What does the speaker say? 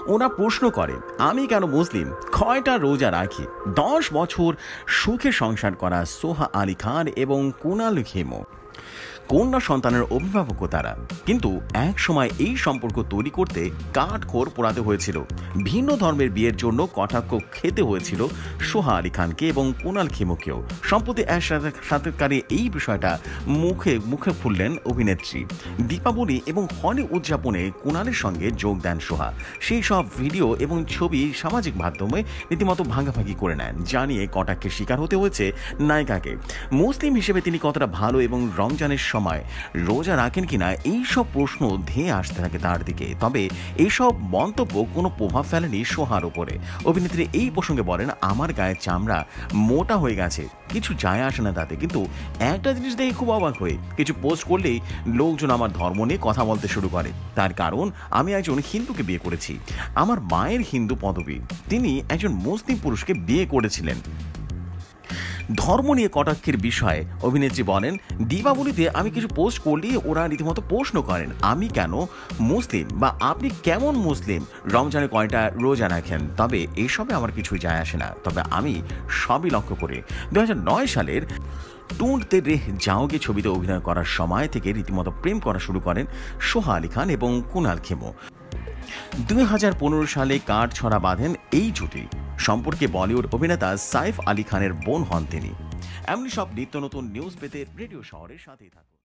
ওরা প্রশ্ন করে আমি কেন মুসলিম, কয়টা রোজা রাখি। 10 বছর সুখে সংসার করা সোহা আলী খান এবং কুনাল খেমো কন্যা সন্তানের অভিভাবকও তারা, কিন্তু এক সময় এই সম্পর্ক তৈরি করতে কাঠখড় পোড়াতে হয়েছিল। ভিন্ন ধর্মের বিয়ের জন্য কটাক্ষ খেতে হয়েছিল সোহা আলী খানকে এবং কুনাল খেমোকেও। সম্প্রতি এক সাক্ষাৎকারে এই বিষয়টা মুখে মুখে ফুললেন অভিনেত্রী। দীপাবলি এবং হলি উদযাপনে কুনালের সঙ্গে যোগ দেন সোহা। সেই সব ভিডিও এবং ছবি সামাজিক মাধ্যমে রীতিমতো ভাঙাভাঙি করে নেন, জানিয়ে কটাক্ষের শিকার হতে হয়েছে নায়িকাকে। মুসলিম হিসেবে তিনি কতটা ভালো এবং রমজানের সময় রোজা রাখেন কিনা এইসব প্রশ্ন ধেয়ে আসতে থাকে তার দিকে। তবে এইসব মন্তব্য কোনো প্রভাব ফেলেনি সোহার উপরে। অভিনেত্রী এই প্রসঙ্গে বলেন, আমার গায়ের চামড়া মোটা হয়ে গেছে, কিছু যায় আসে না তাতে, কিন্তু একটা জিনিস দেখে খুব অবাক হয়ে কিছু পোস্ট করলেই লোকজন আমার ধর্ম নিয়ে কথা বলতে শুরু করে। তার কারণ আমি একজন হিন্দুকে বিয়ে করেছি। আমার মায়ের হিন্দু পদবী, তিনি একজন মুসলিম পুরুষকে বিয়ে করেছিলেন। ধর্ম নিয়ে কটাক্ষের বিষয়ে অভিনেত্রী বলেন, দীপাবলিতে আমি কিছু পোস্ট করলেই ওরা রীতিমতো প্রশ্ন করেন আমি কেন মুসলিম বা আপনি কেমন মুসলিম, রমজানে কয়টা রোজা রাখেন। তবে এইসবে আমার কিছুই যায় আসে না, তবে আমি সবই লক্ষ্য করি। 2009 সালের টুঁটতে রেহ যাওগে ছবিতে অভিনয় করার সময় থেকে রীতিমতো প্রেম করা শুরু করেন সোহা আলী খান এবং কুনাল খেমো। 2015 সালে কাঠছড়া বাঁধেন এই জুটি। সম্পর্কে বলিউড অভিনেতা সাইফ আলী খানের বোন হন তিনি। এমনি সব নিত্য নতুন নিউজ পেতে রেডিও শহরের সাথেই থাকুন।